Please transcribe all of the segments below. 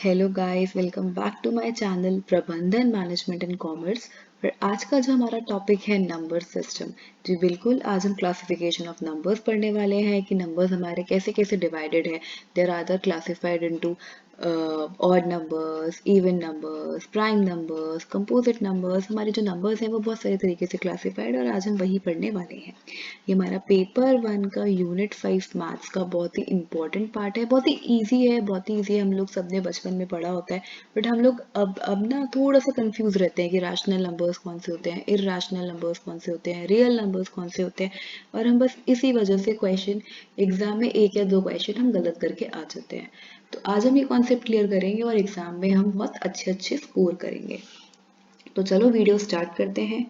Hello guys, welcome back to my channel प्रबंधन management and commerce. और आज का जो हमारा टॉपिक है नंबर सिस्टम। जी बिल्कुल, आज हम क्लासिफिकेशन ऑफ नंबर्स पढ़ने वाले हैं कि नंबर्स हमारे कैसे कैसे डिवाइडेड है। देर आर आदर classified into odd numbers, even numbers, prime numbers, composite numbers. हमारे जो नंबर्स हैं वो बहुत सारे तरीके से क्लासिफाइड, और आज हम वही पढ़ने वाले हैं। ये हमारा पेपर 1 का यूनिट 5 मैथ्स का बहुत ही इंपॉर्टेंट पार्ट है। बहुत ही ईजी है, बहुत ही ईजी है। हम लोग सबने बचपन में पढ़ा होता है, बट हम लोग अब ना थोड़ा सा कंफ्यूज रहते हैं कि रैशनल नंबर्स कौन से होते हैं, इरैशनल नंबर्स कौन से होते हैं, रियल नंबर्स कौन से होते हैं। और हम बस इसी वजह से क्वेश्चन एग्जाम में एक या दो क्वेश्चन हम गलत करके आ जाते हैं। तो आज हम ये कॉन्सेप्ट क्लियर करेंगे और एग्जाम में हम बहुत अच्छे अच्छे स्कोर करेंगे। तो चलो वीडियो स्टार्ट करते हैं।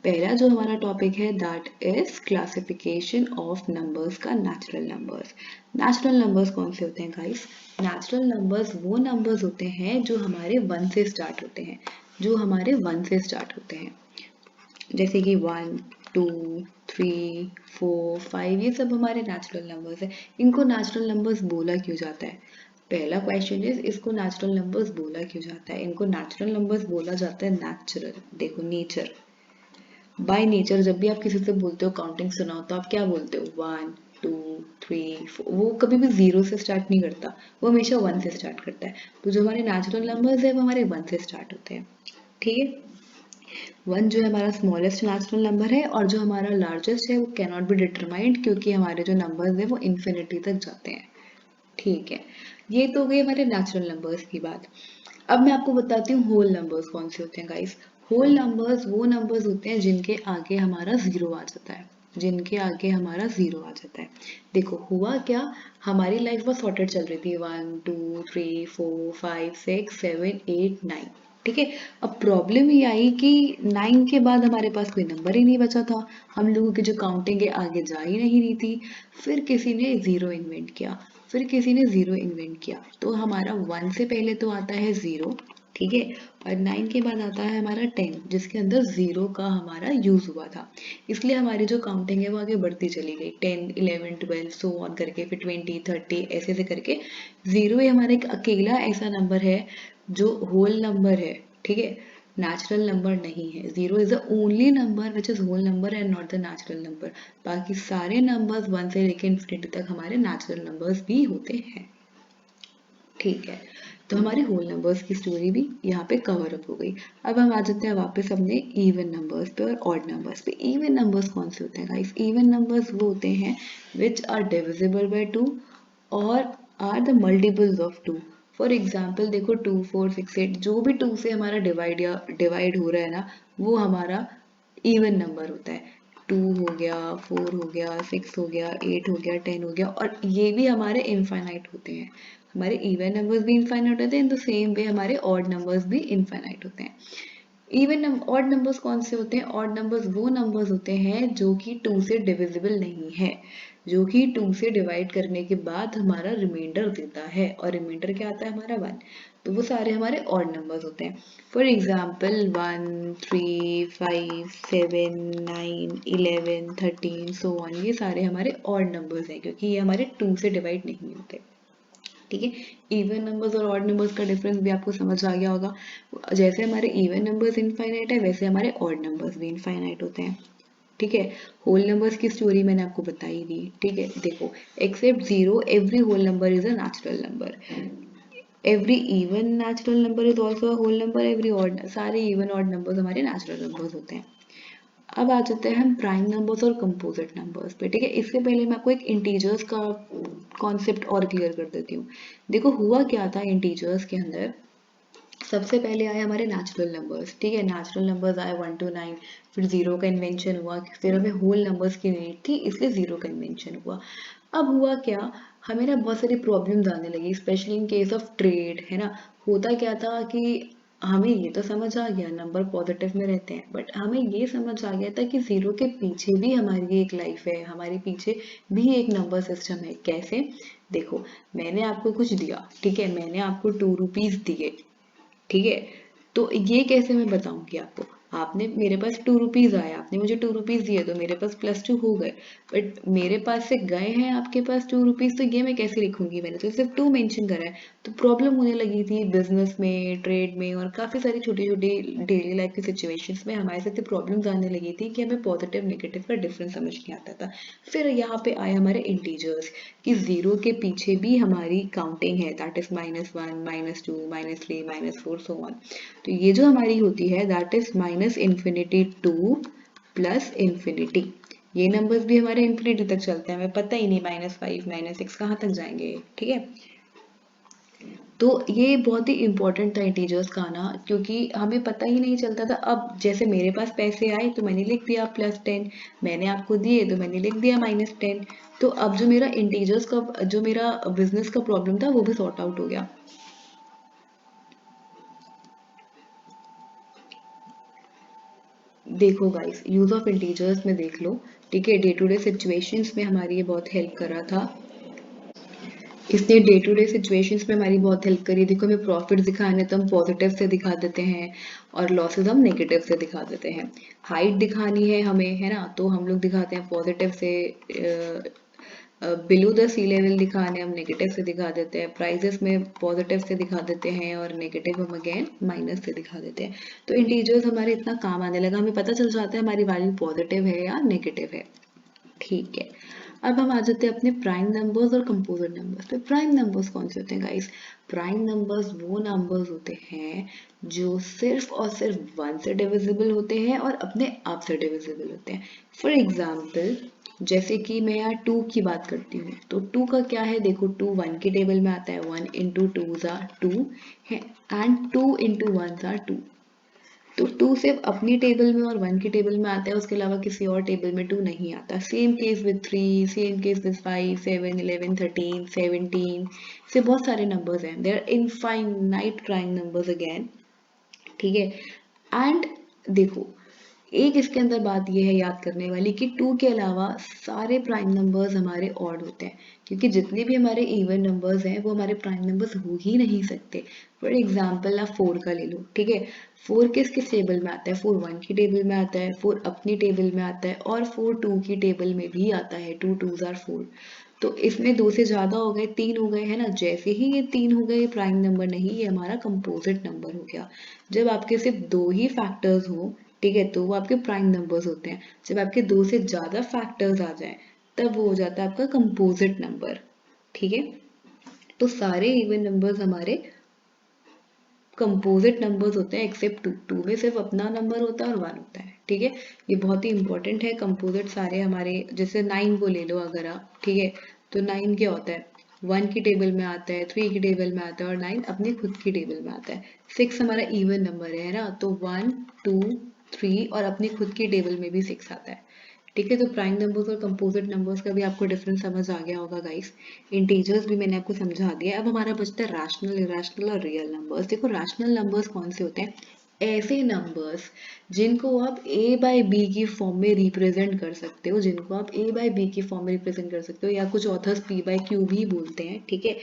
पहला जो हमारा टॉपिक है that is classification of numbers का नेचुरल नंबर्स। नेचुरल नंबर्स कौन से होते हैं गाइस? नेचुरल नंबर्स वो नंबर्स होते हैं जो हमारे 1 से स्टार्ट होते हैं, जो हमारे 1 से स्टार्ट होते हैं। जैसे कि 1, 2, 3, 4, 5, ये सब हमारे नेचुरल नंबर्स है। इनको नेचुरल नंबर्स बोला क्यों जाता है? पहला क्वेश्चन इज इसको नेचुरल नंबर्स बोला क्यों जाता है? इनको नेचुरल नंबर्स बोला जाता है नेचुरल, देखो नेचर, बाय नेचर। जब भी आप किसी से बोलते हो, काउंटिंग सुनाओ, तो आप क्या बोलते हो? 1, 2, 3, 4। वो कभी भी 0 से स्टार्ट नहीं करता, वो हमेशा 1 से स्टार्ट करता है। तो जो हमारे नेचुरल नंबर्स है वो हमारे 1 से स्टार्ट होते हैं। ठीक है, 1 जो है हमारा स्मॉलेस्ट नेचुरल नंबर है, और जो हमारा लार्जेस्ट है वो कैन नॉट बी डिटरमाइंड, क्योंकि हमारे जो नंबर्स है वो इन्फिनिटी तक जाते हैं। ठीक है, ये तो हो गई हमारे नेचुरल नंबर्स की बात। अब मैं आपको बताती हूँ होल नंबर्स कौन से होते हैं गाइस। होल नंबर्स वो नंबर्स होते हैं जिनके आगे हमारा जीरो आ जाता है, जिनके आगे हमारा जीरो आ जाता है। देखो हुआ क्या, हमारी लाइफ बहुत सॉर्टेड चल रही थी, 1, 2, 3, 4, 5, 6, 7, 8, 9। ठीक है, अब प्रॉब्लम ये आई कि 9 के बाद हमारे पास कोई नंबर ही नहीं बचा था। हम लोगों की जो काउंटिंग है आगे जा ही नहीं रही थी। फिर किसी ने जीरो इन्वेंट किया, फिर किसी ने जीरो इन्वेंट किया, तो हमारा 1 से पहले तो आता है जीरो। ठीक है, और 9 के बाद आता है हमारा 10, जिसके अंदर जीरो का हमारा यूज हुआ था। इसलिए हमारी जो काउंटिंग है वो आगे बढ़ती चली गई, 10, 11, 12 सो ऑन करके, फिर 20, 30 ऐसे ऐसे करके। जीरो ही हमारा एक अकेला ऐसा नंबर है जो होल नंबर है। ठीक है, नेचुरल नंबर नहीं है। Zero is the only number which is whole number and not the natural number. बाकी सारे नंबर्स 1 से लेकर इन्फिनिटी तक हमारे नेचुरल नंबर्स भी होते हैं। ठीक है, तो हमारे होल नंबर्स की स्टोरी भी यहाँ पे कवर अप हो गई। अब हम आ जाते हैं वापस अपने इवन नंबर्स पे और ऑड नंबर्स पे। इवन नंबर्स कौन से होते हैं गाइस? इवन नंबर्स वो होते हैं विच आर डिविजिबल बाय 2 और are the multiples of 2। For example देखो, 2, 4, 6, 8, जो भी 2 से हमारा डिवाइड हो रहा है ना, वो हमारा इवन नंबर होता है। 2 हो गया, 4 हो गया, 6 हो गया, 8 हो गया, 10 हो गया, और ये भी हमारे इनफाइनाइट होते हैं। हमारे इवन नंबर्स भी इनफाइनाइट होते हैं, इन द सेम वे हमारे ऑड नंबर्स भी इनफाइनाइट होते हैं। इवन ऑड नंबर्स कौन से होते हैं? ऑड नंबर्स वो नंबर्स होते हैं जो कि 2 से डिविजिबल नहीं है, जो कि 2 से डिवाइड करने के बाद हमारा रिमाइंडर देता है, और रिमाइंडर क्या आता है हमारा 1। तो वो सारे हमारे ऑड नंबर्स होते हैं। फॉर एग्जाम्पल 1, 3, 5, 7, 9, 11, 13 सो ऑन, ये सारे हमारे ऑड नंबर्स हैं क्योंकि ये हमारे 2 से डिवाइड नहीं होते। ठीक है, इवन नंबर्स और ऑड नंबर्स का डिफरेंस भी आपको समझ आ गया होगा। जैसे हमारे इवन नंबर्स इनफाइनाइट है, वैसे हमारे ऑड नंबर्स भी इनफाइनाइट होते हैं। ठीक है, होल नंबर्स की स्टोरी मैंने आपको बताई दी। ठीक है, देखो, except zero every whole number is a natural number. Every even natural number is also a whole number. Every odd, सारे इवन ऑड नंबर्स हमारे नेचुरल नंबर्स होते हैं। अब आ जाते हैं हम प्राइम नंबर्स और कंपोजिट नंबर्स पे। ठीक है, इससे पहले मैं आपको एक इंटीजर्स का कॉन्सेप्ट और क्लियर कर देती हूँ। देखो हुआ क्या था इंटीजर्स के अंदर, सबसे पहले आए हमारे नेचुरल नंबर्स। ठीक है, नेचुरल नंबर्स आए 1 to 9, फिर जीरो का इन्वेंशन हुआ, फिर हमें होल नंबर्स की नीड थी, इसलिए जीरो का इन्वेंशन हुआ। अब हुआ क्या, हमें ना बहुत सारी प्रॉब्लम्स आने लगी, specially in case of trade, है ना। होता क्या था कि हमें ये तो समझ आ गया नंबर पॉजिटिव में रहते हैं, बट हमें ये समझ आ गया था कि जीरो के पीछे भी हमारी एक लाइफ है, हमारे पीछे भी एक नंबर सिस्टम है। कैसे? देखो, मैंने आपको कुछ दिया, ठीक है, मैंने आपको 2 रुपीज दिए, ठीक है, तो ये कैसे मैं बताऊंगी आपको? आपने मेरे पास 2 रुपीज़ आया, आपने मुझे 2 रुपीज़ दिए तो मेरे पास +2 हो गए, बट मेरे पास से गए हैं आपके पास 2 रुपीज़, तो ये मैं कैसे लिखूंगी, मैंने तो सिर्फ 2 मेंशन करा है। तो प्रॉब्लम होने लगी थी बिजनेस में, ट्रेड में, और काफ़ी सारी छोटी छोटी डेली लाइफ की सिचुएशंस में हमारे साथ प्रॉब्लम्स आने लगी थी कि हमें पॉजिटिव नेगेटिव का डिफरेंस समझ नहीं आता था। फिर यहाँ पे आए हमारे इंटीजर्स कि जीरो के पीछे भी हमारी काउंटिंग है, दैट इज -1, -2, -3, -4, सो ऑन। तो ये जो हमारी होती है दैट इज -∞ टू +∞। ये नंबर्स भी हमारे इन्फिनिटी तक चलते हैं, हमें पता ही नहीं -5 -6 कहाँ तक जाएंगे, ठीक है। तो ये बहुत ही इंपॉर्टेंट था इंटीजर्स का आना, क्योंकि हमें पता ही नहीं चलता था। अब जैसे मेरे पास पैसे आए तो मैंने लिख दिया +10, मैंने आपको दिए तो मैंने लिख दिया -10। तो अब जो मेरा इंटीजर्स का, जो मेरा बिजनेस का प्रॉब्लम था वो भी सॉर्ट आउट हो गया। देखो गाइस, यूज ऑफ इंटीजर्स में देख लो, ठीक है, डे टू डे सिचुएशंस में हमारी ये बहुत हेल्प कर रहा था। इसने डे टू डे सिचुएशंस में हमारी बहुत हेल्प करी। देखो, हमें प्रॉफिट दिखाने तो हम पॉजिटिव से दिखा देते हैं और लॉसेस हम नेगेटिव से दिखा देते हैं। हाइट दिखानी है हमें, है ना, तो हम लोग दिखाते हैं पॉजिटिव से। बिलो द सी लेवल दिखाने हम नेगेटिव से दिखा देते हैं। प्राइजेस में पॉजिटिव से दिखा देते हैं और नेगेटिव हम अगेन माइनस से दिखा देते हैं। तो इंटीजर्स हमारे इतना काम आने लगा, हमें पता चल जाता है हमारी वैल्यू पॉजिटिव है या नेगेटिव है, ठीक है। अब हम आ जाते हैं अपने प्राइम नंबर्स और कंपोजिट नंबर्स पे। प्राइम नंबर्स कौन से होते हैं गाइस? प्राइम नंबर्स वो नंबर्स होते हैं जो सिर्फ और सिर्फ 1 से डिविजिबल होते हैं और अपने आप से डिविजिबल होते हैं। फॉर एग्जाम्पल, जैसे कि मैं यहाँ 2 की बात करती हूँ, तो 2 का क्या है, देखो 2 1 के टेबल में आता है, 1 इंटू 2 आर 2 है, एंड 2 इंटू 1 आर 2। तो 2 सिर्फ अपनी टेबल में और 1 की टेबल में आता है, उसके अलावा किसी और टेबल में 2 नहीं आता। Same case with 3, same case with 5, 7, 11, 13, 17 से बहुत सारे नंबर्स हैं, there infinite prime numbers again, ठीक है। एंड देखो, एक इसके अंदर बात यह है याद करने वाली कि 2 के अलावा सारे प्राइम नंबर्स हमारे ऑड होते हैं, क्योंकि जितने भी हमारे इवन नंबर्स हैं वो हमारे प्राइम नंबर्स हो ही नहीं सकते। फॉर एग्जाम्पल आप 4 का ले लो, ठीक है। 4 किस किस टेबल में आता है? 4 1 की टेबल में आता है, 4 अपनी टेबल में आता है, और 4 2 की टेबल में भी आता है, 2 2s आर 4। तो इसमें 2 से ज्यादा हो गए, 3 हो गए, है ना। जैसे ही ये 3 हो गए, ये प्राइम नंबर नहीं, ये हमारा कंपोजिट नंबर हो गया। जब आपके सिर्फ 2 ही फैक्टर्स हो, ठीक है, तो वो आपके प्राइम नंबर्स होते हैं। जब आपके 2 से ज्यादा फैक्टर्स आ जाएं, तब वो हो जाता है आपका कंपोजिट नंबर, ठीक है। तो सारे इवन नंबर्स हमारे कंपोजिट नंबर्स होते हैं एक्सेप्ट 2। 2 में सिर्फ अपना नंबर होता है और 1 होता है, ठीक है। ये बहुत ही इंपॉर्टेंट है। कंपोजिट सारे हमारे, जैसे 9 को ले लो अगर आप, ठीक है, तो 9 क्या होता है? 1 की टेबल में आता है, 3 की टेबल में आता है, और 9 अपनी खुद की टेबल में आता है। 6 हमारा इवन नंबर है ना, तो 1 2 3 और अपनी खुद की टेबल में भी 6 आता है, ठीक है। तो प्राइम नंबर्स और कंपोजिट नंबर्स का भी आपको डिफरेंस समझ आ गया होगा गाइस। इंटीजर्स भी मैंने आपको समझा दिया है। अब हमारा बचता है रैशनल, इरेशनल और रियल नंबर्स। देखो, रैशनल नंबर्स कौन से होते हैं? ऐसे नंबर्स जिनको आप a बाई बी की फॉर्म में रिप्रेजेंट कर सकते हो, जिनको आप a बाई बी की फॉर्म में रिप्रेजेंट कर सकते हो, या कुछ ऑथर्स p बाई क्यू भी बोलते हैं, ठीक है।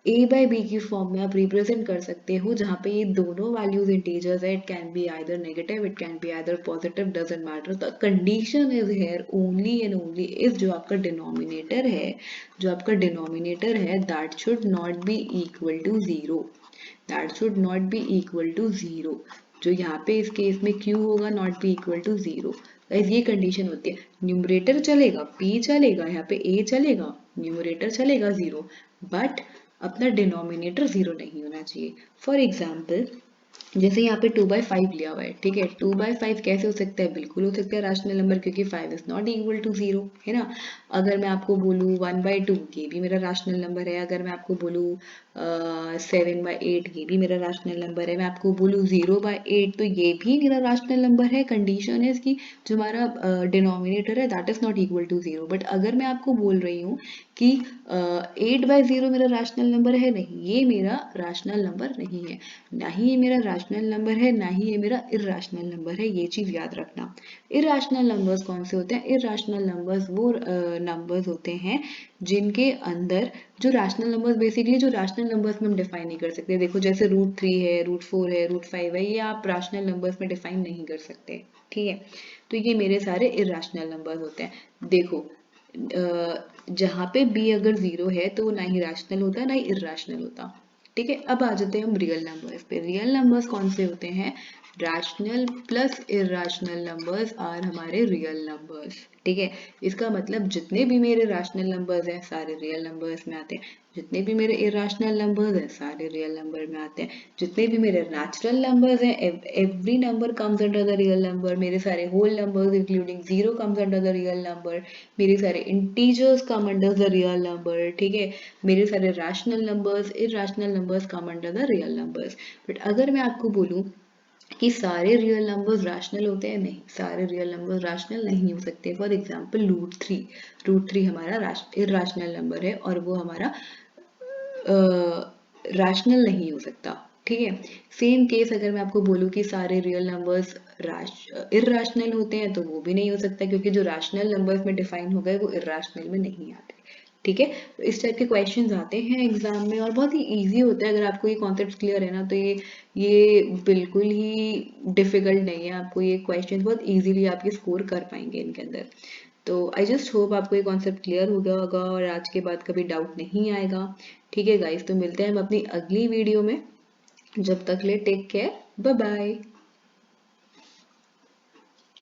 a बाई बी की फॉर्म में आप रिप्रेजेंट कर सकते हो, जहाँ पे ये दोनों वैल्यूज इंटीजर्स है। It can be either negative, it can be either positive, doesn't matter. The condition is here only and only if जो आपका डिनोमिनेटर है, जो आपका डिनोमिनेटर है, that should not be equal to zero, that should not be equal to zero. जो यहाँ पे इस केस में q होगा, not be equal to zero. ये कंडीशन होती है। न्यूमरेटर चलेगा, p चलेगा, यहाँ पे a चलेगा, न्यूमरेटर चलेगा 0, बट अपना डिनोमिनेटर 0 नहीं होना चाहिए। फॉर एग्जाम्पल, जैसे यहाँ पे 2/5 लिया हुआ है, ठीक है। 2/5 कैसे हो सकता है? बिल्कुल हो सकता है रैशनल नंबर, क्योंकि 5 इज नॉट इक्वल टू 0, है ना। अगर मैं आपको बोलूँ 1/2, ये भी मेरा रैशनल नंबर है। अगर मैं आपको बोलूँ 7/8, ये भी मेरा रैशनल नंबर है। मैं आपको बोलूँ 0/8, तो ये भी मेरा रैशनल नंबर है। कंडीशन है इसकी, जो हमारा डिनोमिनेटर है that is not equal to 0। But अगर मैं आपको बोल रही हूँ कि 8/0 मेरा रैशनल नंबर है, नहीं, ये मेरा रैशनल नंबर नहीं है। ना ही ये मेरा रैशनल नंबर है, ना ही ये मेरा इर्रेशनल नंबर है, ये चीज़ याद रखना। इर्रेशनल नंबर्स कौन से होते हैं? इर्रेशनल नंबर्स वो नंबर्स होते हैं जिनके अंदर जो रैशनल नंबर्स, बेसिकली जो रैशनल नंबर्स में हम डिफाइन नहीं कर सकते। देखो जैसे √3 है, √4 है, √5 है, ये आप रैशनल नंबर्स में डिफाइन नहीं कर सकते, ठीक है। तो ये मेरे सारे इर्रेशनल नंबर्स होते हैं। देखो जहाँ पे b अगर 0 है तो वो ना ही रैशनल होता ना ही इर्रेशनल होता, ठीक है। अब आ जाते हैं हम रियल नंबर्स पे। रियल नंबर्स कौन से होते हैं? Rational plus irrational numbers are हमारे रियल नंबर्स, ठीक है। इसका मतलब जितने भी मेरे रैशनल नंबर्स हैं सारे रियल नंबर्स में आते हैं, जितने भी मेरे इर्रेशनल नंबर्स हैं सारे रियल नंबर में आते हैं, जितने भी मेरे नेचुरल नंबर्स हैं every number comes under the real number, मेरे सारे whole numbers including 0 comes under the real number, मेरे सारे integers come under the real number, ठीक है। मेरे सारे rational numbers irrational numbers come under the real numbers. But अगर मैं आपको बोलूँ कि सारे रियल नंबर्स रैशनल होते हैं, नहीं, सारे रियल नंबर्स रैशनल नहीं हो सकते। फॉर एग्जांपल √3 हमारा इर्रेशनल नंबर है और वो हमारा रैशनल नहीं हो सकता, ठीक है। सेम केस अगर मैं आपको बोलूँ कि सारे रियल नंबर्स इर्रेशनल होते हैं तो वो भी नहीं हो सकता, क्योंकि जो रैशनल नंबर्स में डिफाइन हो गए वो इर्रेशनल में नहीं आते, ठीक है। तो इस टाइप के क्वेश्चंस आते हैं एग्जाम में और बहुत ही इजी होता है। अगर आपको ये कॉन्सेप्ट क्लियर है ना तो ये बिल्कुल ही डिफिकल्ट नहीं है। आपको ये क्वेश्चंस बहुत इजीली आपके स्कोर कर पाएंगे इनके अंदर। तो आई जस्ट होप आपको ये कॉन्सेप्ट क्लियर हो गया होगा और आज के बाद कभी डाउट नहीं आएगा, ठीक है गाइस। तो मिलते हैं हम अपनी अगली वीडियो में, जब तक ले टेक केयर, बाय बाय।